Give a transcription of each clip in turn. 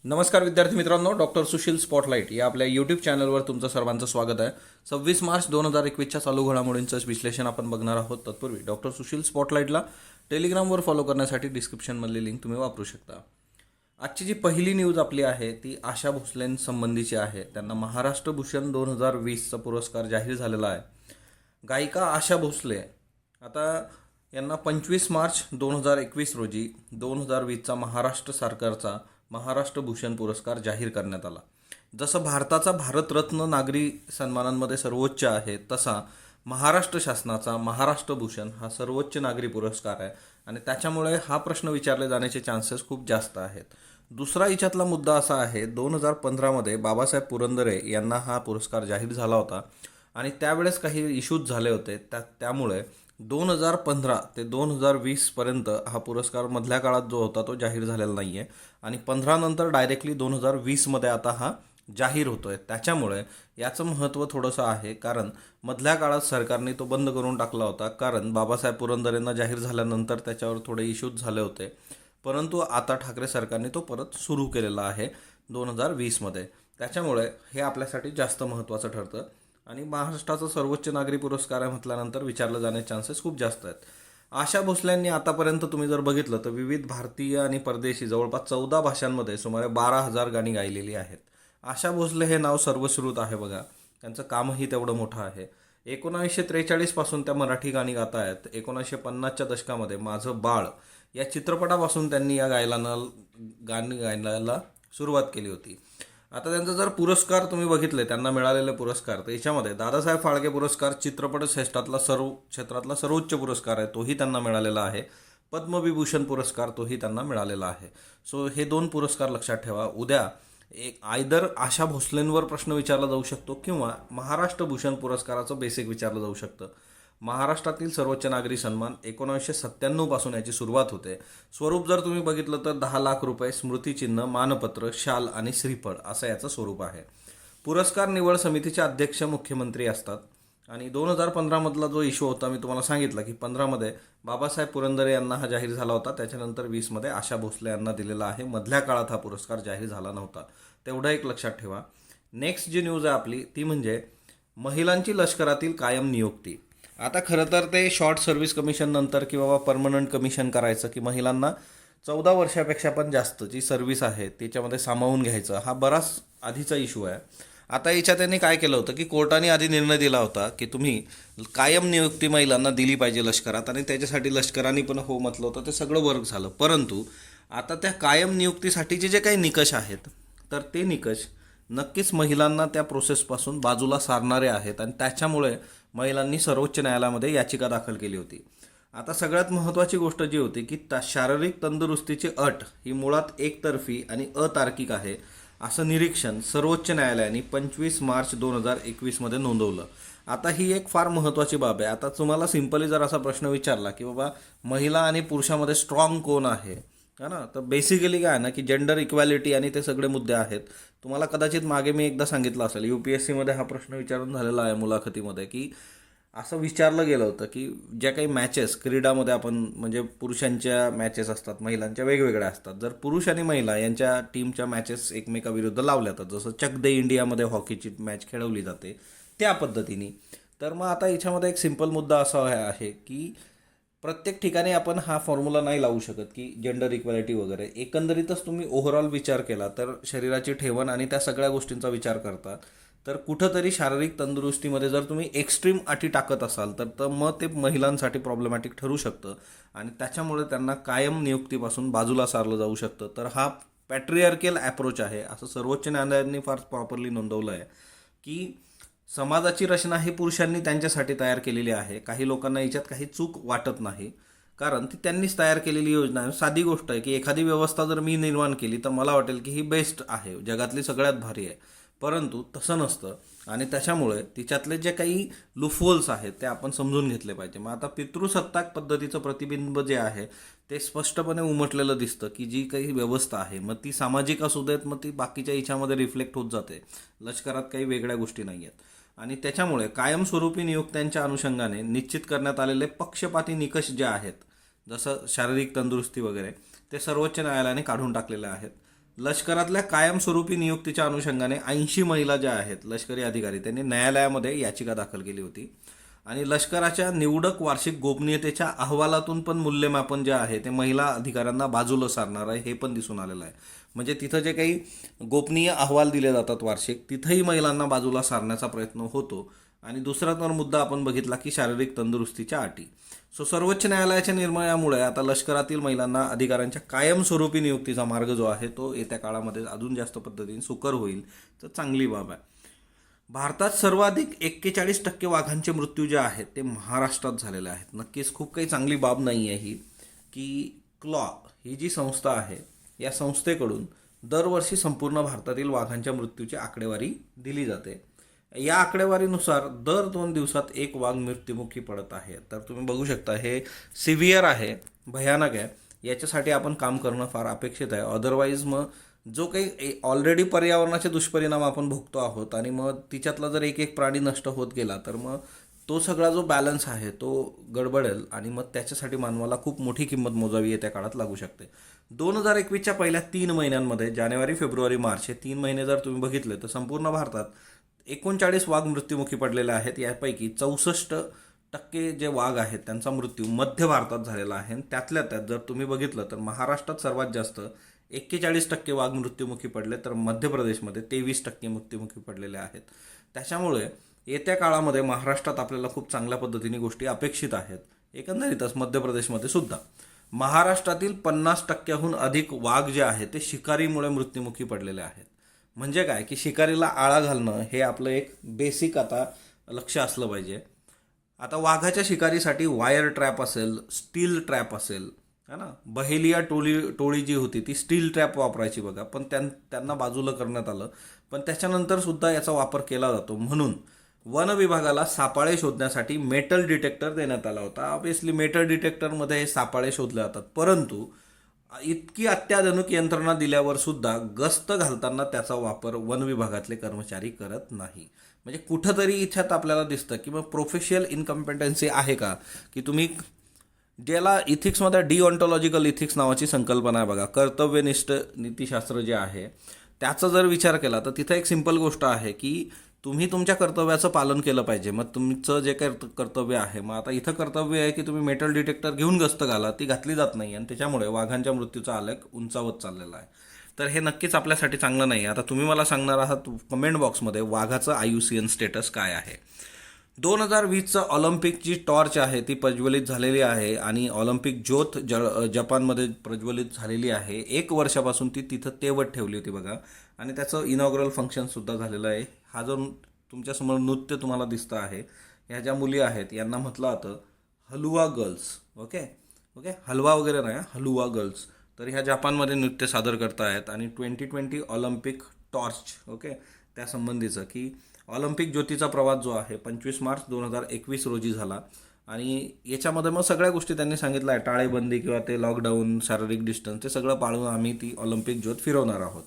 नमस्कार विद्यार्थी मित्रांनो, डॉक्टर सुशील स्पॉटलाईट या आपल्या यूट्यूब चॅनलवर तुमचं सर्वांचं स्वागत आहे. 26 मार्च 2021च्या चालू घडामोडींचं विश्लेषण आपण बघणार आहोत. तत्पूर्वी डॉक्टर सुशील स्पॉटलाईटला टेलिग्रामवर फॉलो करण्यासाठी डिस्क्रिप्शनमधली लिंक तुम्ही वापरू शकता. आजची जी पहिली न्यूज आपली आहे ती आशा भोसलेंसंबंधीची आहे. त्यांना महाराष्ट्र भूषण 2020चा पुरस्कार जाहीर झालेला आहे. गायिका आशा भोसले आता यांना 25 मार्च 2021 रोजी 2020चा महाराष्ट्र सरकारचा महाराष्ट्र भूषण पुरस्कार जाहीर करण्यात आला. जसं भारताचा भारतरत्न नागरी सन्मानांमध्ये सर्वोच्च आहे, तसा महाराष्ट्र शासनाचा महाराष्ट्र भूषण हा सर्वोच्च नागरी पुरस्कार आहे आणि त्याच्यामुळे हा प्रश्न विचारले जाण्याचे चान्सेस खूप जास्त आहेत. दुसरा याच्यातला मुद्दा असा आहे, 2015मध्ये बाबासाहेब पुरंदरे यांना हा पुरस्कार जाहीर झाला होता आणि त्यावेळेस काही इश्यूज झाले होते. त्यामुळे 2015 ते 2020पर्यंत हा पुरस्कार मधल्या काळात जो होता तो जाहीर झालेला नाही आहे आणि 15 नंतर डायरेक्टली 2020मध्ये आता हा जाहीर होतो आहे. त्याच्यामुळे याचं महत्त्व थोडंसं आहे, कारण मधल्या काळात सरकारने तो बंद करून टाकला होता, कारण बाबासाहेब पुरंदरेंना जाहीर झाल्यानंतर त्याच्यावर थोडे इश्यूज झाले होते. परंतु आता ठाकरे सरकारने तो परत सुरू केलेला आहे 2020मध्ये. त्याच्यामुळे हे आपल्यासाठी जास्त महत्त्वाचं ठरतं आणि महाराष्ट्राचा सर्वोच्च नागरी पुरस्कार आहे म्हटल्यानंतर विचारलं जाण्याचे चान्सेस खूप जास्त आहेत. आशा भोसलेंनी आतापर्यंत तुम्ही जर बघितलं तर विविध भारतीय आणि परदेशी जवळपास 14 भाषांमध्ये सुमारे 12,000 गाणी गायलेली आहेत. आशा भोसले हे नाव सर्वश्रुत आहे बघा. त्यांचं कामही तेवढं मोठं आहे. 1943 पासून त्या मराठी गाणी गात आहेत. 1950च्या दशकामध्ये माझं बाळ या चित्रपटापासून त्यांनी या गाणी गायला सुरुवात केली होती. आता त्यांचा जर पुरस्कार तुम्ही बघितले, त्यांना मिळालेले पुरस्कार, तर याच्यामध्ये दादासाहेब फाळके पुरस्कार चित्रपट क्षेत्रातला क्षेत्रातला सर्वोच्च पुरस्कार आहे, तोही त्यांना मिळालेला आहे. पद्मविभूषण पुरस्कार तोही त्यांना मिळालेला आहे. सो हे 2 पुरस्कार लक्षात ठेवा. उद्या आयदर आशा भोसलेंवर प्रश्न विचारला जाऊ शकतो किंवा महाराष्ट्र भूषण पुरस्काराचं बेसिक विचारलं जाऊ शकतं. महाराष्ट्रातील सर्वोच्च नागरी सन्मान 1997 पासून याची सुरुवात होते. स्वरूप जर तुम्ही बघितलं तर 10 लाख रुपये, स्मृतिचिन्ह, मानपत्र, शाल आणि श्रीफळ असं याचं स्वरूप आहे. पुरस्कार निवड समितीचे अध्यक्ष मुख्यमंत्री असतात आणि 2015मधला जो इश्यू होता मी तुम्हाला सांगितलं की 15मध्ये बाबासाहेब पुरंदरे यांना हा जाहीर झाला होता, त्याच्यानंतर 20मध्ये आशा भोसले यांना दिलेला आहे. मधल्या काळात हा पुरस्कार जाहीर झाला नव्हता, तेवढं एक लक्षात ठेवा. नेक्स्ट जी न्यूज आहे आपली ती म्हणजे महिलांची लष्करातील कायम नियुक्ती. आता खरं तर ते शॉर्ट सर्व्हिस कमिशन नंतर की बाबा परमनंट कमिशन करायचं की महिलांना 14 वर्षापेक्षा पण जास्त जी सर्व्हिस आहे त्याच्यामध्ये सामावून घ्यायचं, हा बराच आधीचा इश्यू आहे. आता याच्यात त्यांनी काय केलं होतं की कोर्टाने आधी निर्णय दिला होता की तुम्ही कायम नियुक्ती महिलांना दिली पाहिजे लष्करात आणि त्याच्यासाठी लष्कराने पण हो म्हटलं होतं. ते सगळं वर्क झालं. परंतु आता त्या कायम नियुक्तीसाठीचे जे काही निकष आहेत तर ते निकष नक्कीच महिलांना त्या प्रोसेसपासून बाजूला सारणारे आहेत आणि त्याच्यामुळे महिलांनी सर्वोच्च न्यायालयामध्ये याचिका दाखल केली होती. आता सगळ्यात महत्त्वाची गोष्ट जी होती की शारीरिक तंदुरुस्तीची अट ही मुळात एकतर्फी आणि अतार्किक आहे असं निरीक्षण सर्वोच्च न्यायालयाने 25 मार्च 2021मध्ये नोंदवलं. आता ही एक फार महत्त्वाची बाब आहे. आता तुम्हाला सिंपली जर असा प्रश्न विचारला की बाबा महिला आणि पुरुषामध्ये स्ट्रॉंग कोण आहे ना, तर बेसिकली काय ना की जेंडर इक्वॅलिटी आणि ते सगळे मुद्दे आहेत. तुम्हाला कदाचित मागे मी एकदा सांगितलं असेल, UPSCमध्ये हा प्रश्न विचारून झालेला आहे मुलाखतीमध्ये, की असं विचारलं गेलं होतं की ज्या काही मॅचेस क्रीडामध्ये आपण म्हणजे पुरुषांच्या मॅचेस असतात, महिलांच्या वेगवेगळ्या असतात, जर पुरुष आणि महिला यांच्या टीमच्या मॅचेस एकमेकाविरुद्ध लावल्या जातात, जसं चक दे इंडियामध्ये हॉकीची मॅच खेळवली जाते त्या पद्धतीने, तर मग आता याच्यामध्ये एक सिंपल मुद्दा असा आहे की प्रत्येक ठिकाणी आपण हा फॉर्म्युला नाही लावू शकत की जेंडर इक्वॅलिटी वगैरे. एकंदरीतच तुम्ही ओव्हरऑल विचार केला तर शरीराची ठेवण आणि त्या सगळ्या गोष्टींचा विचार करता तर कुठंतरी शारीरिक तंदुरुस्तीमध्ये जर तुम्ही एक्स्ट्रीम अटी टाकत असाल तर मग ते महिलांसाठी प्रॉब्लेमॅटिक ठरू शकतं आणि त्याच्यामुळे त्यांना कायम नियुक्तीपासून बाजूला सारलं जाऊ शकतं. तर हा पॅट्रियार्कियल ॲप्रोच आहे असं सर्वोच्च न्यायालयाने फार प्रॉपरली नोंदवलं आहे की समाजाची रचना ही पुरुषांनी त्यांच्यासाठी तयार केलेली आहे. काही लोकांना याच्यात काही चूक वाटत नाही, कारण ती त्यांनीच तयार केलेली योजना आहे. साधी गोष्ट आहे की एखादी व्यवस्था जर मी निर्माण केली तर मला वाटेल की ही बेस्ट आहे, जगातली सगळ्यात भारी आहे, परंतु तसं नसतं आणि त्याच्यामुळे तिच्यातले जे काही लूफहोल्स आहेत ते आपण समजून घेतले पाहिजे. मग आता पितृसत्ताक पद्धतीचं प्रतिबिंब जे आहे ते स्पष्टपणे उमटलेलं दिसतं की जी काही व्यवस्था आहे मग ती सामाजिक असू देत, मग ती बाकीच्या याच्यामध्ये रिफ्लेक्ट होत जाते. लष्करात काही वेगळ्या गोष्टी नाही आहेत आणि त्याच्यामुळे कायमस्वरूपी नियुक्त्यांच्या अनुषंगाने निश्चित करण्यात आलेले पक्षपाती निकष जे आहेत, जसं शारीरिक तंदुरुस्ती वगैरे, ते सर्वोच्च न्यायालयाने काढून टाकलेले आहेत. लष्करातल्या कायमस्वरूपी नियुक्तीच्या अनुषंगाने 80 महिला ज्या आहेत लष्करी अधिकारी त्यांनी न्यायालयामध्ये याचिका दाखल केली होती. आणि लष्कराच्या निवडक वार्षिक गोपनीयतेच्या अहवालातून पण मूल्यमापन जे आहे ते महिला अधिकाऱ्यांना बाजूला सारणार आहे हे पण दिसून आलेलं आहे. म्हणजे तिथं जे काही गोपनीय अहवाल दिले जातात वार्षिक, तिथंही महिलांना बाजूला सारण्याचा प्रयत्न होतो. आणि दुसरा तर मुद्दा आपण बघितला की शारीरिक तंदुरुस्तीच्या अटी. सर्वोच्च न्यायालयाच्या निर्णयामुळे आता लष्करातील महिलांना अधिकाऱ्यांच्या कायमस्वरूपी नियुक्तीचा मार्ग जो आहे तो येत्या काळामध्ये अजून जास्त पद्धतीने सुकर होईल, तर चांगली बाब आहे. भारतात सर्वाधिक 41% वाघांचे मृत्यू जे आहेत ते महाराष्ट्रात झालेले आहेत. नक्कीच खूप काही चांगली बाब नाही आहे ही, की क्लॉ ही जी संस्था आहे या संस्थेकडून दरवर्षी संपूर्ण भारतातील वाघांच्या मृत्यूची आकडेवारी दिली जाते. या आकडेवारीनुसार दर 2 दिवसात एक वाघ मृत्युमुखी पडत आहे. तर तुम्ही बघू शकता हे सिव्हिअर आहे, भयानक आहे. याच्यासाठी आपण काम करणं फार अपेक्षित आहे. अदरवाईज मग जो काही ऑलरेडी पर्यावरणाचे दुष्परिणाम आपण भोगतो आहोत आणि मग तिच्यातला जर एक एक प्राणी नष्ट होत गेला तर मग तो सगळा जो बॅलन्स आहे तो गडबडेल आणि मग त्याच्यासाठी मानवाला खूप मोठी किंमत मोजावी येत्या काळात लागू शकते. 2021च्या पहिल्या 3 महिन्यांमध्ये जानेवारी, फेब्रुवारी, मार्च हे 3 महिने जर तुम्ही बघितले तर संपूर्ण भारतात 39 वाघ मृत्युमुखी पडलेले आहेत. यापैकी 64% जे वाघ आहेत त्यांचा मृत्यू मध्य भारतात झालेला आहे. त्यातल्या त्यात जर तुम्ही बघितलं तर महाराष्ट्रात सर्वात जास्त 41% वाघ मृत्युमुखी पडले, तर मध्य प्रदेशमध्ये 23% मृत्युमुखी पडलेले आहेत. त्याच्यामुळे येत्या काळामध्ये महाराष्ट्रात आपल्याला खूप चांगल्या पद्धतीने गोष्टी अपेक्षित आहेत. एकंदरीतच मध्य प्रदेशमध्ये सुद्धा महाराष्ट्रातील 50%हून अधिक वाघ जे आहेत ते शिकारीमुळे मृत्युमुखी पडलेले आहेत. म्हणजे काय की शिकारीला आळा घालणं हे आपलं एक बेसिक आता लक्ष असलं पाहिजे. आता वाघाच्या शिकारीसाठी वायर ट्रॅप असेल, स्टील ट्रॅप असेल, है ना. बहेलिया टोळी जी होती ती स्टील ट्रॅप वापरायची बघा, पण त्यांना बाजूला करण्यात आलं. पण त्याच्यानंतर सुद्धा याचा वापर केला जातो. म्हणून वन विभागाला सापाळे शोधण्यासाठी मेटल डिटेक्टर देण्यात आला होता. ऑब्व्हियसली मेटल डिटेक्टरमध्ये हे सापाळे शोधले जातात, परंतु इतकी अत्याधुनिक यंत्रणा दिल्यावर सुद्धा गस्त घालताना त्याचा वापर वन विभागातले कर्मचारी करत नाही. म्हणजे कुठंतरी इथ्यात आपल्याला दिसतं की मग प्रोफेशनल इनकॉम्पिटन्सी आहे का, की तुम्ही ज्याला इथिक्समध्ये डिऑन्टॉलॉजिकल इथिक्स नावाची संकल्पना आहे बघा, कर्तव्यनिष्ठ नीतिशास्त्र जे आहे त्याचा जर विचार केला तर तिथं एक सिंपल गोष्ट आहे की तुम्ही तुमच्या कर्तव्याचं पालन केलं पाहिजे. मग तुमचं जे काही कर्तव्य आहे, मग आता इथं कर्तव्य आहे की तुम्ही मेटल डिटेक्टर घेऊन गस्त घाला, ती घातली जात नाही आणि त्याच्यामुळे वाघांच्या मृत्यूचा आलेख उंचावत चाललेला आहे. तर हे नक्कीच आपल्यासाठी चांगलं नाही. आता तुम्ही मला सांगणार आहात कमेंट बॉक्समध्ये वाघाचं IUCN स्टेटस काय आहे. 2020चं ऑलिम्पिक जी टॉर्च आहे ती प्रज्वलित झालेली आहे आणि ऑलिम्पिक ज्योत जपानमध्ये प्रज्वलित झालेली आहे. 1 वर्षापासून ती तिथं तेवत ठेवली होती बघा, आणि त्याचं इनॉग्रल फंक्शनसुद्धा झालेलं आहे. हा जो तुमच्यासमोर नृत्य तुम्हाला दिसतं आहे, ह्या ज्या मुली आहेत यांना म्हटलं जातं हलुवा गर्ल्स. ओके, हलवा वगैरे नाही, हलुवा गर्ल्स. तर ह्या जपानमध्ये नृत्य सादर करतायत आणि 2020 ऑलिम्पिक टॉर्च त्या संबंधीचं की ऑलिम्पिक ज्योतीचा प्रवास जो आहे 25 मार्च 2021 रोजी झाला. आणि याच्यामध्ये मग सगळ्या गोष्टी त्यांनी सांगितलं आहे, टाळेबंदी किंवा ते लॉकडाऊन, शारीरिक डिस्टन्स, ते सगळं पाळून आम्ही ती ऑलिम्पिक ज्योत फिरवणार आहोत.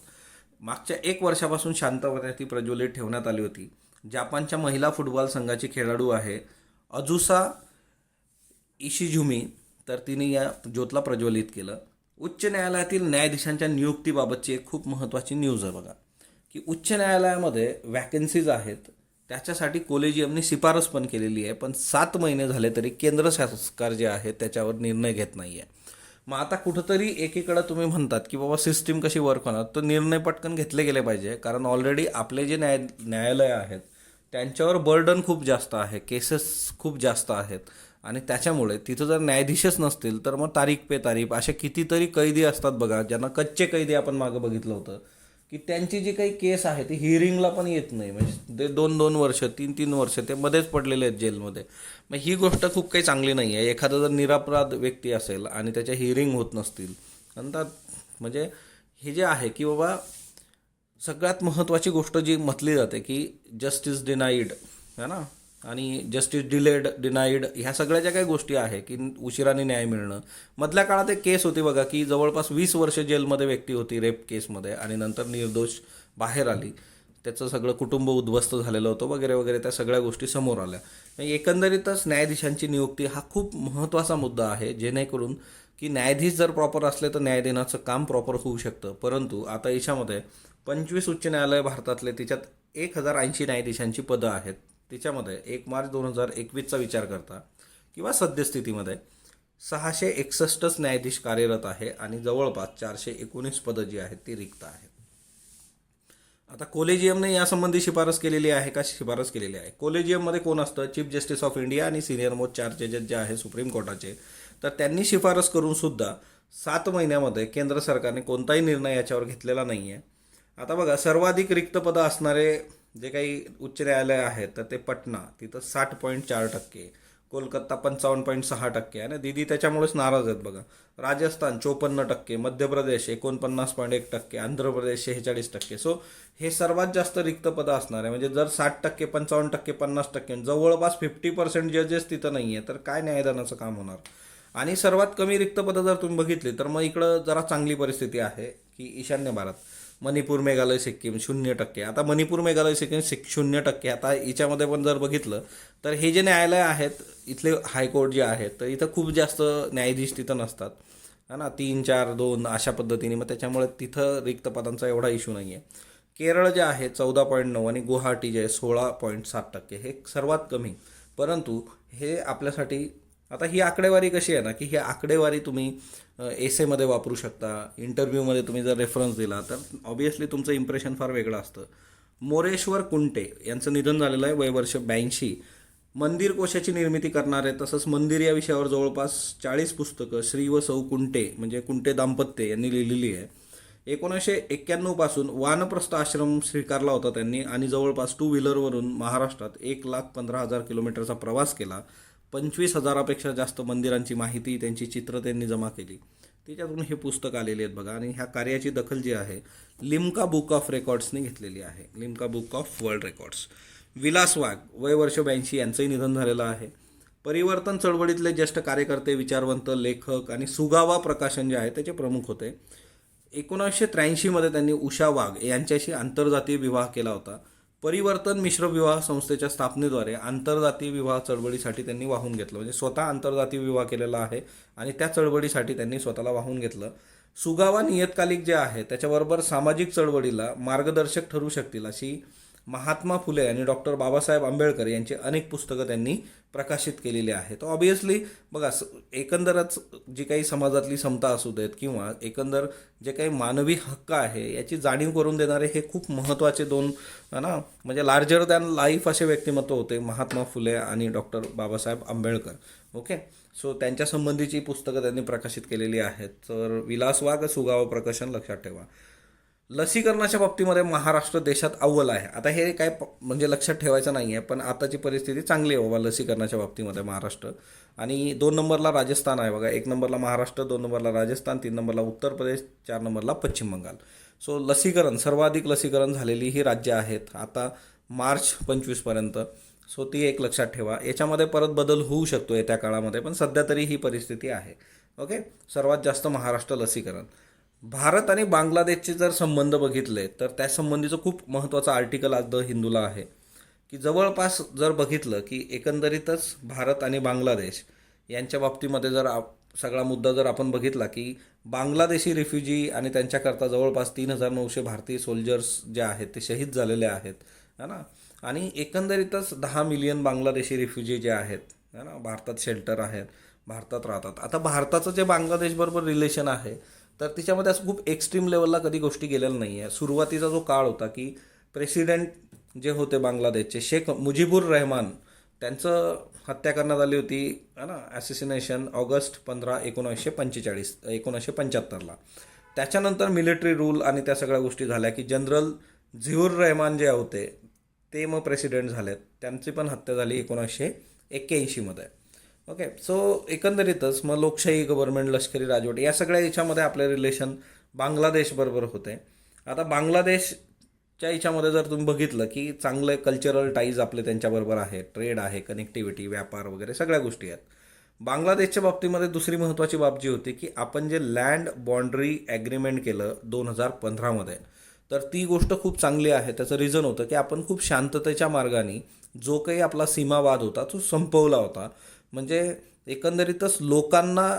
मागच्या 1 वर्षापासून शांतपणे ती प्रज्वलित ठेवण्यात आली होती. जपानच्या महिला फुटबॉल संघाची खेळाडू आहे अजुसा इशिझुमी, तर तिने या ज्योतला प्रज्वलित केलं. उच्च न्यायालयातील न्यायाधीशांच्या नियुक्तीबाबतची एक खूप महत्त्वाची न्यूज आहे बघा, की उच्च न्यायालयामध्ये वॅकन्सीज आहेत, त्याच्यासाठी कोलेजियमने शिफारस पण केलेली आहे, पण 7 महिने झाले तरी केंद्र सरकार जे आहे त्याच्यावर निर्णय घेत नाही आहे. मग आता कुठंतरी एकीकडं तुम्ही म्हणतात की बाबा सिस्टीम कशी वर्क होणार, तर निर्णय पटकन घेतले गेले पाहिजे. कारण ऑलरेडी आपले जे न्यायालय आहेत त्यांच्यावर बर्डन खूप जास्त आहे, केसेस खूप जास्त आहेत, आणि त्याच्यामुळे तिथं जर न्यायाधीशच नसतील तर मग तारीख पे तारीख असे कितीतरी कैदी असतात बघा, ज्यांना कच्चे कैदी आपण मागं बघितलं होतं की त्यांची जी काही केस आहे ती हिअरिंगला पण येत नाही. म्हणजे ते 2-2 वर्ष, 3-3 वर्ष ते मध्येच पडलेले आहेत जेलमध्ये. मग ही गोष्ट खूप काही चांगली नाही आहे. एखादा जर निरपराध व्यक्ती असेल आणि त्याच्या हिअरिंग होत नसतील, नंतर म्हणजे हे जे आहे की बाबा सगळ्यात महत्त्वाची गोष्ट जी म्हटली जाते की जस्टिस डिनाईड है ना, आणि जस्टिस डिनाईड, ह्या सगळ्या ज्या काही गोष्टी आहे की उशिराने न्याय मिळणं. मधल्या काळात एक केस होती बघा की जवळपास 20 वर्ष जेलमध्ये व्यक्ती होती रेप केसमध्ये, आणि नंतर निर्दोष बाहेर आली, त्याचं सगळं कुटुंब उद्ध्वस्त झालेलं होतं वगैरे वगैरे, त्या सगळ्या गोष्टी समोर आल्या. एकंदरीतच न्यायाधीशांची नियुक्ती हा खूप महत्त्वाचा मुद्दा आहे, जेणेकरून की न्यायाधीश जर प्रॉपर असले तर न्याय देण्याचं काम प्रॉपर होऊ शकतं. परंतु आता याच्यामध्ये 25 उच्च न्यायालय भारतातले, त्याच्यात 1080 न्यायाधीशांची पदं आहेत. त्याच्यामध्ये 1 मार्च 2021चा विचार करता किंवा सद्यस्थितीमध्ये 661च न्यायाधीश कार्यरत आहे आणि जवळपास 419 पदं जी आहेत ती रिक्त आहेत. आता कोलेजियमने यासंबंधी शिफारस केलेली आहे का? शिफारस केलेली आहे. कोलेजियममध्ये कोण असतं? चीफ जस्टिस ऑफ इंडिया आणि सिनियर मोस्ट 4 जजेस जे आहे सुप्रीम कोर्टाचे. तर त्यांनी शिफारस करून सुद्धा 7 महिन्यामध्ये केंद्र सरकारने कोणताही निर्णय याच्यावर घेतलेला नाही आहे. आता बघा, सर्वाधिक रिक्त पदं असणारे जे काही उच्च न्यायालय आहेत तर ते पटना, तिथं 60.4%, कोलकाता 55.6% आहे ना. दीदी त्याच्यामुळेच नाराज आहेत बघा. राजस्थान 54%, मध्य प्रदेश 49.1%, आंध्र प्रदेश 46%. सो हे सर्वात जास्त रिक्त पदं असणार आहे. म्हणजे जर 60%, 55%, 50%, जवळपास 50% जजेस तिथं नाही आहे, तर काय न्यायदानाचं काम होणार? आणि सर्वात कमी रिक्त पदं जर तुम्ही बघितली तर मग इकडं जरा चांगली परिस्थिती आहे की ईशान्य भारत, मणिपूर, मेघालय, सिक्कीम 0%. आता मणिपूर, मेघालय, सिक्कीम 0%. आता याच्यामध्ये पण जर बघितलं तर हे जे न्यायालय आहेत इथले हायकोर्ट जे आहेत तर इथं खूप जास्त न्यायाधीश तिथं नसतात, है ना. 3, 4, 2 अशा पद्धतीने. मग त्याच्यामुळे तिथं रिक्त पदांचा एवढा इश्यू नाही आहे. केरळ जे आहे 14.9 आणि गुवाहाटी जे आहे 16.7%, हे सर्वात कमी. परंतु हे आपल्यासाठी, आता ही आकडेवारी कशी आहे ना, की ही आकडेवारी तुम्ही एसेमध्ये वापरू शकता, इंटरव्ह्यूमध्ये तुम्ही जर रेफरन्स दिला तर ऑब्वियसली तुमचं इम्प्रेशन फार वेगळं असतं. मोरेश्वर कुंटे यांचं निधन झालेलं आहे, वय वर्ष 82. मंदिर कोशाची निर्मिती करणारे, तसंच मंदिर या विषयावर जवळपास 40 पुस्तकं श्री व सौ कुंटे म्हणजे कुंटे दाम्पत्य यांनी लिहिलेली आहे. 1991 पासून वानप्रस्थ आश्रम स्वीकारला होता त्यांनी आणि जवळपास 2 व्हीलरवरून महाराष्ट्रात 1,15,000 किलोमीटरचा प्रवास केला. 25,000पेक्षा जास्त मंदिरांची माहिती, त्यांची चित्र त्यांनी जमा केली. त्याच्यातून हे पुस्तक आलेले आहेत बघा. आणि ह्या कार्याची दखल जी आहे लिम्का बुक ऑफ रेकॉर्ड्सनी घेतलेली आहे, Limca book of world records. Vilas Wagh, वय वर्ष 82, यांचंही निधन झालेलं आहे. परिवर्तन चळवळीतले ज्येष्ठ कार्यकर्ते, विचारवंत, लेखक आणि सुगावा प्रकाशन जे आहे त्याचे प्रमुख होते. 1983 त्यांनी उषा वाघ यांच्याशी आंतरजातीय विवाह केला होता. परिवर्तन मिश्र विवाह संस्थेच्या स्थापनेद्वारे आंतरजातीय विवाह चळवळीसाठी त्यांनी वाहून घेतलं. म्हणजे स्वतः आंतरजातीय विवाह केलेला आहे आणि त्या चळवळीसाठी त्यांनी स्वतःला वाहून घेतलं. सुगावा नियतकालिक जे आहे त्याच्याबरोबर सामाजिक चळवळीला मार्गदर्शक ठरू शकतील अशी महात्मा फुले आणि डॉक्टर बाबासाहेब आंबेडकर यांची अनेक पुस्तकं त्यांनी प्रकाशित केलेली आहेत. बघा, एकंदरच जी काही समाजातली समता असू देत किंवा एकंदर जे काही मानवी हक्क आहे याची जाणीव करून देणारे हे खूप महत्त्वाचे 2 ना, म्हणजे लार्जर दॅन लाईफ असे व्यक्तिमत्व होते महात्मा फुले आणि doctor Babasaheb Ambedkar. Okay, so त्यांच्या संबंधीची पुस्तकं त्यांनी प्रकाशित केलेली आहेत. तर विलास वाघ, सुगावा प्रकाशन लक्षात ठेवा. लसीकरणाच्या बाबतीमध्ये महाराष्ट्र देशात अव्वल आहे. आता हे काय म्हणजे लक्षात ठेवायचं नाही आहे, पण आताची परिस्थिती चांगली आहे बाबा लसीकरणाच्या बाबतीमध्ये महाराष्ट्र. आणि 2 नंबरला राजस्थान आहे बघा. 1 नंबरला महाराष्ट्र, 2 नंबरला राजस्थान, 3 नंबरला उत्तर प्रदेश, 4 नंबरला पश्चिम बंगाल. सो लसीकरण, सर्वाधिक लसीकरण झालेली ही राज्य आहेत आता मार्च 25पर्यंत. सो ती एक लक्षात ठेवा. याच्यामध्ये परत बदल होऊ शकतो येत्या काळामध्ये, पण सध्या तरी ही परिस्थिती आहे. ओके, सर्वात जास्त महाराष्ट्र लसीकरण. भारत आणि बांगलादेशचे जर संबंध बघितले तर त्या संबंधीचं खूप महत्त्वाचं आर्टिकल आज द हिंदूला आहे की जवळपास जर बघितलं की एकंदरीतच भारत आणि बांगलादेश यांच्या बाबतीमध्ये जर सगळा मुद्दा जर आपण बघितला की बांगलादेशी रिफ्युजी आणि त्यांच्याकरता जवळपास 3,900 भारतीय सोल्जर्स जे आहेत ते शहीद झालेले आहेत, है ना. आणि एकंदरीतच 10 मिलियन बांगलादेशी रिफ्युजी जे आहेत, है ना, भारतात शेल्टर आहेत, भारतात राहतात. आता भारताचं जे बांगलादेशबरोबर रिलेशन आहे तर तिच्यामध्ये असं खूप एक्स्ट्रीम लेवलला कधी गोष्टी गेलेल्या नाही आहे. सुरुवातीचा जो काळ होता की प्रेसिडेंट जे होते बांगलादेशचे शेख मुजीबुर रहमान, त्यांचं हत्या करण्यात आली होती, है ना, ॲसिसिनेशन ऑगस्ट 15, 1975ला. त्याच्यानंतर मिलिटरी रूल आणि त्या सगळ्या गोष्टी झाल्या की जनरल झिऊर रहमान जे होते ते मग प्रेसिडेंट झालेत. त्यांची पण हत्या झाली 1981. ओके, सो एकंदरीतच मग लोकशाही गव्हर्नमेंट, लष्करी राजवट या सगळ्या याच्यामध्ये आपले रिलेशन बांगलादेशबरोबर होते. आता बांगलादेशच्या याच्यामध्ये जर तुम्ही बघितलं की चांगले कल्चरल टाईज आपले त्यांच्याबरोबर आहे, ट्रेड आहे, कनेक्टिव्हिटी, व्यापार वगैरे सगळ्या गोष्टी आहेत. बांगलादेशच्या बाबतीमध्ये दुसरी महत्त्वाची बाब जी होती की आपण जे लँड बाँड्री ॲग्रीमेंट केलं 2015, तर ती गोष्ट खूप चांगली आहे. त्याचं रिझन होतं की आपण खूप शांततेच्या मार्गाने जो काही आपला सीमावाद होता तो संपवला होता. म्हणजे एकंदरीतच लोकांना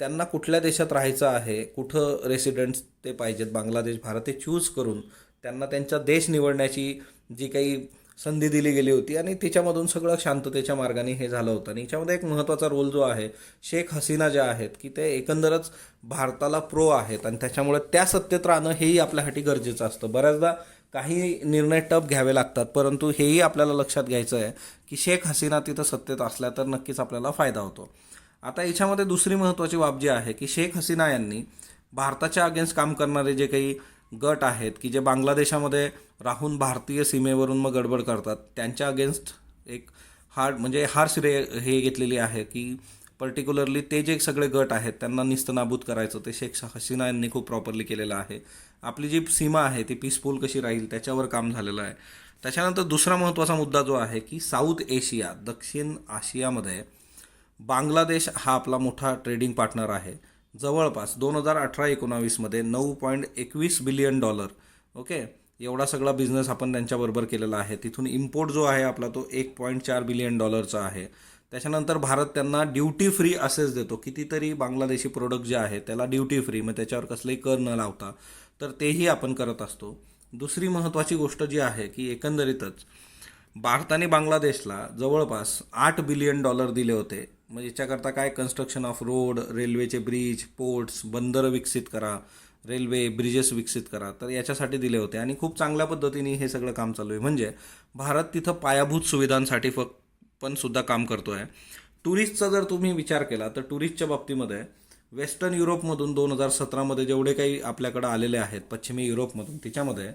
त्यांना कुठल्या देशात राहायचं आहे, कुठं रेसिडेंट्स ते पाहिजेत, बांगलादेश भारत हे चूज करून त्यांना त्यांचा देश निवडण्याची जी काही संधी दिली गेली होती आणि त्याच्यामधून सगळं शांततेच्या मार्गाने हे झालं होतं. आणि याच्यामध्ये एक महत्त्वाचा रोल जो आहे शेख हसीना ज्या आहेत की ते एकंदरच भारताला प्रो आहेत आणि त्याच्यामुळे त्या सत्तेत राहणं हेही आपल्यासाठी गरजेचं असतं. बऱ्याचदा काही निर्णय टफ घ्यावे लागतात, परंतु हेही आपल्याला लक्षात घ्यायचं आहे की शेख हसीना तिथं सत्तेत असल्या तर नक्कीच आपल्याला फायदा होतो. आता याच्यामध्ये दुसरी महत्त्वाची बाब जी आहे की शेख हसीना यांनी भारताच्या अगेन्स्ट काम करणारे जे काही गट आहेत की जे बांगलादेशामध्ये राहून भारतीय सीमेवरून मग गडबड करतात, त्यांच्या अगेन्स्ट एक हार्श हे घेतलेली आहे की पर्टिक्युलरली ते जे सगळे गट आहेत त्यांना निस्तनाबूत करायचं ते शेख हसीना यांनी खूप प्रॉपरली केलेलं आहे. आपली जी सीमा आहे ती पीसफुल कशी राहील त्याच्यावर काम झालेलं आहे. त्याच्यानंतर दुसरा महत्त्वाचा मुद्दा जो आहे की साऊथ एशिया, दक्षिण आशियामध्ये बांगलादेश हा आपला मोठा ट्रेडिंग पार्टनर आहे. जवळपास 2018-19मध्ये $9.21 बिलियन, ओके, एवढा सगळा बिझनेस आपण त्यांच्याबरोबर केलेला आहे. तिथून इम्पोर्ट जो आहे आपला तो $1.4 बिलियन आहे. त्याच्यानंतर भारत त्यांना ड्युटी फ्री असेच देतो. कितीतरी बांगलादेशी प्रोडक्ट जे आहे त्याला ड्युटी फ्री, मग त्याच्यावर कसलंही कर न लावता, तर तेही आपण करत असतो. दुसरी महत्त्वाची गोष्ट जी आहे की एकंदरीतच भारताने बांगलादेशला जवळपास $8 बिलियन दिले होते. मग याच्याकरता काय, कन्स्ट्रक्शन ऑफ रोड, रेल्वेचे ब्रिज, पोर्ट्स, बंदरं विकसित करा, रेल्वे ब्रिजेस विकसित करा, तर याच्यासाठी दिले होते आणि खूप चांगल्या पद्धतीने हे सगळं काम चालू आहे. म्हणजे भारत तिथं पायाभूत सुविधांसाठी पण सुद्धा काम करतो आहे. टुरिस्टचा जर तुम्ही विचार केला तर टुरिस्टच्या बाबतीमध्ये वेस्टर्न युरोपमधून 2017मध्ये जेवढे काही आपल्याकडे आलेले आहेत पश्चिमी युरोपमधून, त्याच्यामध्ये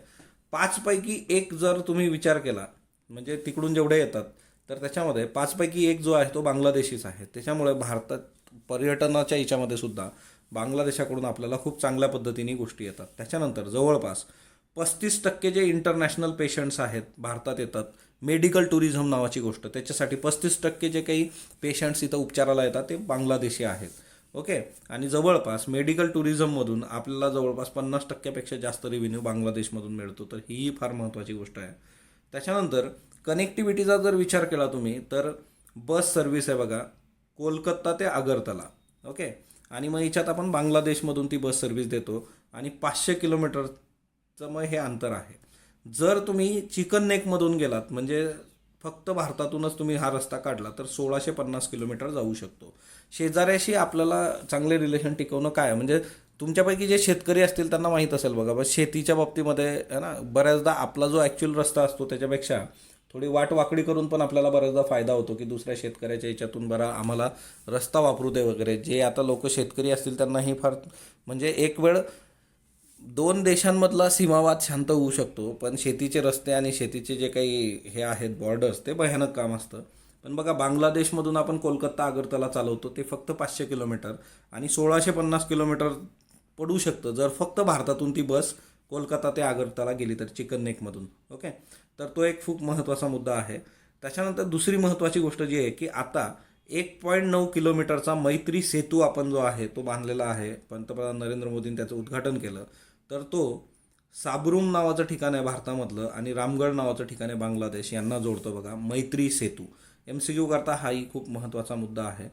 5 पैकी 1 जर तुम्ही विचार केला म्हणजे तिकडून जेवढे येतात तर त्याच्यामध्ये 5 पैकी 1 जो आहे तो बांगलादेशीच आहे. त्याच्यामुळे भारतात पर्यटनाच्या याच्यामध्ये सुद्धा बांगलादेशाकडून आपल्याला खूप चांगल्या पद्धतीने गोष्टी येतात. त्याच्यानंतर जवळपास 35% जे इंटरनॅशनल पेशंट्स आहेत भारतात येतात. मेडिकल टुरिझम नावाची गोष्ट, त्याच्यासाठी 35% जे काही पेशंट्स इथं उपचाराला येतात ते बांगलादेशी आहेत. ओके, आणि जवळपास मेडिकल टुरिझममधून आपल्याला जवळपास 50%पेक्षा जास्त रेव्हेन्यू बांगलादेशमधून मिळतो. तर ही फार महत्त्वाची गोष्ट आहे. त्याच्यानंतर कनेक्टिव्हिटीचा जर विचार केला तुम्ही तर बस सर्व्हिस आहे बघा, कोलकाता ते आगरतला, ओके, आणि मग याच्यात आपण बांगलादेशमधून ती बस सर्व्हिस देतो आणि 500 किलोमीटरचं मग हे अंतर आहे. जर तुम्ही चिकन नेकमधून गेलात म्हणजे फक्त भारतातूनच तुम्ही हा रस्ता काढला तर 1650 किलोमीटर जाऊ शकतो. शेजाऱ्याशी आपल्याला चांगले रिलेशन टिकवणं काय, म्हणजे तुमच्यापैकी जे शेतकरी असतील त्यांना माहीत असेल बघा, बस शेतीच्या बाबतीमध्ये आहे ना, बऱ्याचदा आपला जो ॲक्च्युअल रस्ता असतो त्याच्यापेक्षा थोडी वाट वाकडी करून पण आपल्याला बऱ्याचदा फायदा होतो की दुसऱ्या शेतकऱ्याच्या याच्यातून बरा आम्हाला रस्ता वापरू दे वगैरे. जे आता लोक शेतकरी असतील त्यांनाही फार म्हणजे एक वेळ 2 देशांमधला सीमावाद शांत होऊ शकतो, पण शेतीचे रस्ते आणि शेतीचे जे काही हे आहेत बॉर्डर्स ते भयानक काम असतं. पण बघा बांगलादेशमधून आपण कोलकाता आगरतला चालवतो ते फक्त 500 किलोमीटर आणि 1650 किलोमीटर पडू शकतं जर फक्त भारतातून ती बस कोलकाता ते आगरतला गेली तर चिकन नेकमधून. ओके, तर तो एक खूप महत्त्वाचा मुद्दा आहे. त्याच्यानंतर दुसरी महत्त्वाची गोष्ट जी आहे की आता 1.9 किलोमीटरचा मैत्री सेतू आपण जो आहे तो बांधलेला आहे. पंतप्रधान नरेंद्र मोदींनी त्याचं उद्घाटन केलं. तर तो साबरूम नावाचं ठिकाण आहे भारतामधलं आणि रामगड नावाचं ठिकाण आहे बांगलादेश, यांना जोडतो बघा मैत्री सेतू. MCQ करता हाही खूप महत्त्वाचा मुद्दा आहे.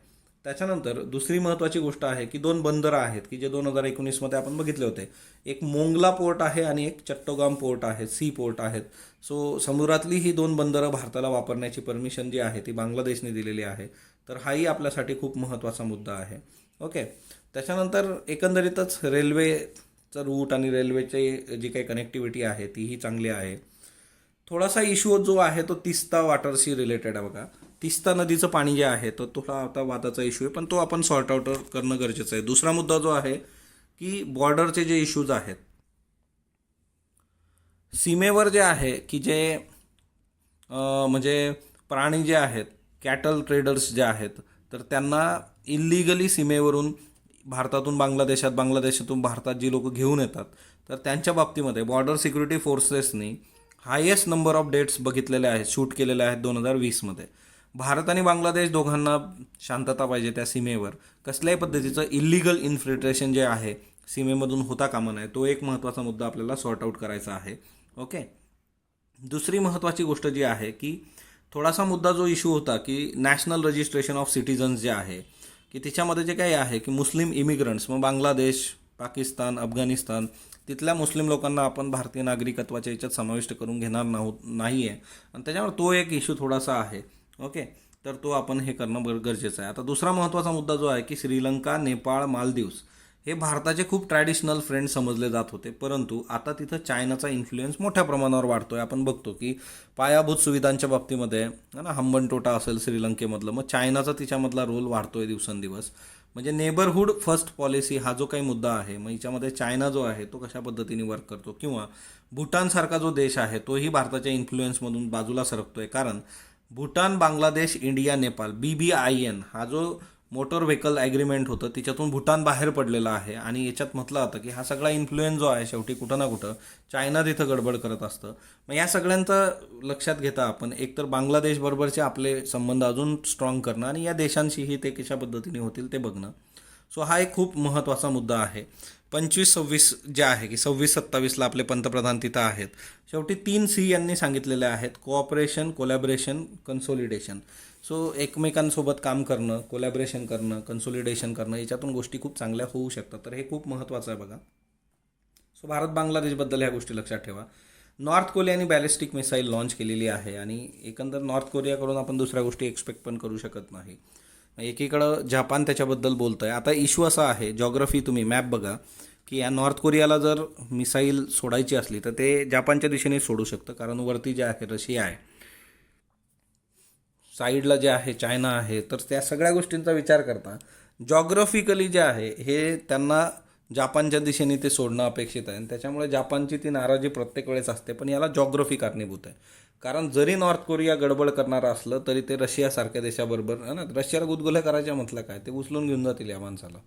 त्याच्यानंतर दुसरी महत्त्वाची गोष्ट आहे की 2 बंदरं आहेत की जे 2019मध्ये आपण बघितले होते. एक मोंगला पोर्ट आहे आणि एक चट्टोगाम पोर्ट आहे, सी पोर्ट आहेत. सो समुद्रातली ही 2 बंदरं भारताला वापरण्याची परमिशन जी आहे ती बांगलादेशने दिलेली आहे. तर हाही आपल्यासाठी खूप महत्त्वाचा मुद्दा आहे. ओके, त्याच्यानंतर एकंदरीतच रेल्वेचं रूट आणि रेल्वेची जी काही कनेक्टिव्हिटी आहे तीही चांगली आहे. थोडासा इश्यू जो आहे तो तिस्ता वॉटरशी रिलेटेड आहे बघा. तिस्ता नदीचं पाणी जे आहे तो थोडा आता वादाचा इश्यू आहे, पण तो आपण सॉर्ट आउट करणं गरजेचं आहे. दुसरा मुद्दा जो आहे की बॉर्डरचे जे इश्यूज आहेत सीमेवर जे आहे की जे म्हणजे प्राणी जे आहेत, कॅटल ट्रेडर्स जे आहेत, तर त्यांना इल्लिगली सीमेवरून भारतातून बांगलादेशात, बांगलादेशातून भारतात जी लोक घेऊन येतात तर त्यांच्या बाबतीमध्ये बॉर्डर सिक्युरिटी फोर्सेसनी हायेस्ट नंबर ऑफ डेट्स बघितलेले आहेत, शूट केलेले आहेत 2020मध्ये. भारत आणि बांगलादेश दोघांना शांतता पाहिजे त्या सीमेवर. कसल्याही पद्धतीचं इल्लिगल इन्फिल्ट्रेशन जे आहे सीमेमधून होता कामा नये, तो एक महत्त्वाचा मुद्दा आपल्याला सॉर्ट आउट करायचा आहे. ओके, दुसरी महत्त्वाची गोष्ट जी आहे की थोडासा मुद्दा जो इश्यू होता की नॅशनल रजिस्ट्रेशन ऑफ सिटिझन्स जे आहे की तिच्यामध्ये जे काही आहे की मुस्लिम इमिग्रंट्स, मग बांगलादेश, पाकिस्तान, अफगाणिस्तान, तिथल्या मुस्लिम लोकांना आपण भारतीय नागरिकत्वाच्या याच्यात समाविष्ट करून घेणार नाही आहे. आणि त्याच्यावर तो एक इश्यू थोडासा आहे. ओके, तर तो आपण हे करणं गरजेचं आहे. आता दुसरा महत्त्वाचा मुद्दा जो आहे की श्रीलंका, नेपाळ, मालदीव्स हे भारताचे खूप ट्रॅडिशनल फ्रेंड समजले जात होते, परंतु आता तिथं चायनाचा इन्फ्लुएन्स मोठ्या प्रमाणावर वाढतोय. आपण बघतो की पायाभूत सुविधांच्या बाबतीमध्ये ना हंबनटोटा असेल श्रीलंकेमधलं, मग चायनाचा तिच्यामधला रोल वाढतोय दिवसेंदिवस. म्हणजे नेबरहूड फर्स्ट पॉलिसी हा जो काही मुद्दा आहे, मग याच्यामध्ये चायना जो आहे तो कशा पद्धतीने वर्क करतो, किंवा भूटानसारखा जो देश आहे तोही भारताच्या इन्फ्लुएन्समधून बाजूला सरकतोय. कारण भूटान, बांगलादेश, इंडिया, नेपाळ BBIN हा जो मोटर व्हेकल ॲग्रीमेंट होतं तिच्यातून भूटान बाहेर पडलेला आहे. आणि याच्यात म्हटलं जातं की हा सगळा इन्फ्लुएन्स जो आहे शेवटी कुठं ना कुठं चायना तिथं गडबड करत असतं. मग या सगळ्यांचं लक्षात घेता आपण एकतर बांगलादेशबरोबरचे आपले संबंध अजून स्ट्रॉंग करणं आणि या देशांशीही ते कशा पद्धतीने होतील ते बघणं. सो हा एक खूप महत्त्वाचा मुद्दा आहे. 25-26 जे आहे की 26-27ला आपले पंतप्रधान तिथं आहेत. शेवटी 3C यांनी सांगितलेले आहेत: कोऑपरेशन, कोलॅबरेशन, कन्सोलिडेशन. सो एकमेकांसोबत काम करणं, कोलॅबरेशन करणं, कन्सोलिडेशन करणं, याच्यातून गोष्टी खूप चांगल्या होऊ शकतात. तर हे खूप महत्त्वाचं आहे बघा. सो भारत बांगलादेशबद्दल ह्या गोष्टी लक्षात ठेवा. नॉर्थ कोरियाने बॅलिस्टिक मिसाईल लॉन्च केलेली आहे आणि एकंदर नॉर्थ कोरियाकडून आपण दुसऱ्या गोष्टी एक्सपेक्ट पण करू शकत नाही. एकीकडं जपान त्याच्याबद्दल बोलतं आहे. आता इश्यू असा आहे, जॉग्रफी तुम्ही मॅप बघा की या नॉर्थ कोरियाला जर मिसाईल सोडायची असली तर ते जपानच्या दिशेने सोडू शकतं, कारण वरती जे आहे रशिया आहे, साईडला जे आहे चायना आहे. तर त्या सगळ्या गोष्टींचा विचार करता जॉग्रफिकली जे आहे हे त्यांना जापानच्या दिशेने ते सोडणं अपेक्षित आहे. आणि त्याच्यामुळे जापानची ती नाराजी प्रत्येक वेळेस असते, पण याला जॉग्रफी कारणीभूत आहे. कारण जरी नॉर्थ कोरिया गडबड करणारं असलं तरी ते रशियासारख्या देशाबरोबर है ना, रशियाला गुदगुल्या करायच्या म्हटलं काय, ते उचलून घेऊन जातील या माणसाला,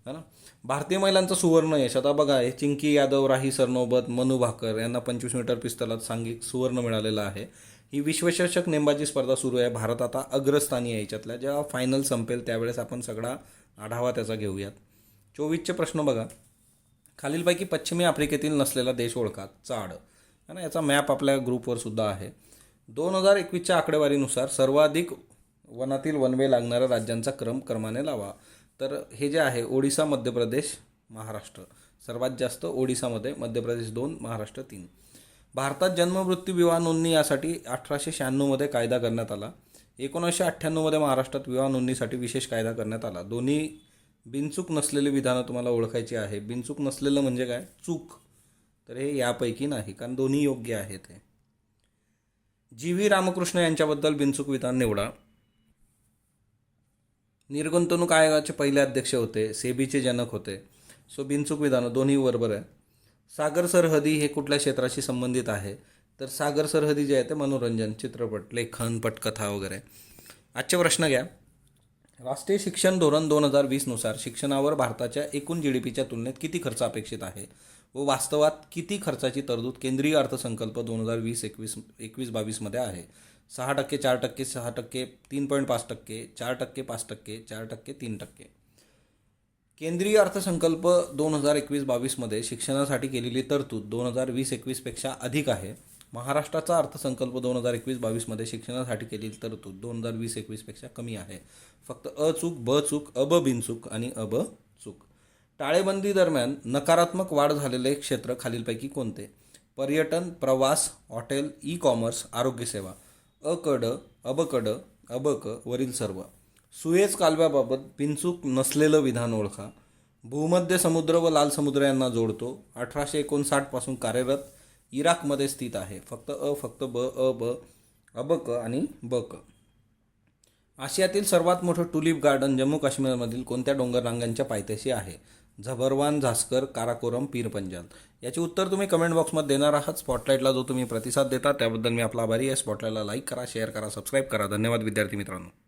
है ना. भारतीय महिलांचं सुवर्ण यश. आता बघा, हे चिंकी यादव, राही सरनोबत, मनू भाकर यांना 25 मीटर पिस्तलात सांघिक सुवर्ण मिळालेलं आहे. ही विश्वचषक नेमबाजी स्पर्धा सुरू आहे. भारत आता अग्रस्थानी आहे याच्यातल्या. जेव्हा फायनल संपेल त्यावेळेस आपण सगळा आढावा त्याचा घेऊयात. 24चे प्रश्न बघा. खालीलपैकी पश्चिमी आफ्रिकेतील नसलेला देश ओळखा. चाड, है ना. याचा मॅप आपल्या ग्रुपवर सुद्धा आहे. 2021च्या आकडेवारीनुसार सर्वाधिक वनातील वनवे लागणाऱ्या राज्यांचा क्रमाने लावा. तर हे जे आहे ओडिसा, मध्य प्रदेश, महाराष्ट्र. सर्वात जास्त ओडिसामध्ये, मध्य प्रदेश 2, महाराष्ट्र 3. भारतात जन्ममृत्यू विवाह नोंदणी यासाठी 1896मध्ये कायदा करण्यात आला. 1998मध्ये महाराष्ट्रात विवाह नोंदणीसाठी विशेष कायदा करण्यात आला. दोन्ही बिनचूक नसलेली विधानं तुम्हाला ओळखायची आहे. बिनचूक नसलेलं म्हणजे काय? चूक. तर हे यापैकी नाही, कारण दोन्ही योग्य आहेत. हे GV रामकृष्ण यांच्याबद्दल बिनचूक विधान निवडा. निर्गुंतवणूक आयोगाचे पहिले अध्यक्ष होते, सेबीचे जनक होते. सो बिनचूक विधानं दोन्ही बरोबर आहे. सागर सरहदी हे कुठल्या क्षेत्राशी संबंधित आहे? तर सागर सरहदी जे आहे ते मनोरंजन, चित्रपट, लेखन, पटकथा वगैरे. आजचे प्रश्न घ्या. राष्ट्रीय शिक्षण धोरण 2020नुसार शिक्षणावर भारताच्या एकूण GDPच्या तुलनेत किती खर्च अपेक्षित आहे व वास्तवात किती खर्चाची तरतूद केंद्रीय अर्थसंकल्प 2020-21-22मध्ये आहे? 6%, 4%, 6%, 3.5%, 4%, 5%, 4%, 3%. केंद्रीय अर्थसंकल्प 2021-22मध्ये शिक्षणासाठी केलेली तरतूद 2020-21 पेक्षा अधिक आहे. महाराष्ट्राचा अर्थसंकल्प 2021-22मध्ये शिक्षणासाठी केलेली तरतूद 2020-21 पेक्षा कमी आहे. फक्त अचूक, ब चूक, बिनचूक आणि अब चूक. टाळेबंदी दरम्यान नकारात्मक वाढ झालेले क्षेत्र खालीलपैकी कोणते? पर्यटन, प्रवास, हॉटेल, ई-कॉमर्स, आरोग्यसेवा. अकड, अबकड, अबक वरील सर्व. सुएझ कालव्याबाबत बिनचूक नसलेलं विधान ओळखा. भूमध्य समुद्र व लाल समुद्र यांना जोडतो. 1859 पासून कार्यरत. इराकमध्ये स्थित आहे. फक्त ब, ब, अबक आणि बक. आशियातील सर्वात मोठं टुलिप गार्डन जम्मू काश्मीरमधील कोणत्या डोंगर रांगांच्या पायथ्याशी आहे? झबरवान, झास्कर, काराकोरम, पीर पंजाल. याचे उत्तर तुम्ही कमेंट बॉक्समध्ये देणार आहात. स्पॉटलाईटला जो तुम्ही प्रतिसाद देता त्याबद्दल मी आपला आभारी आहे. स्पॉटलाईटला लाईक करा, शेअर करा, सबस्क्राईब करा. धन्यवाद विद्यार्थी मित्रांनो.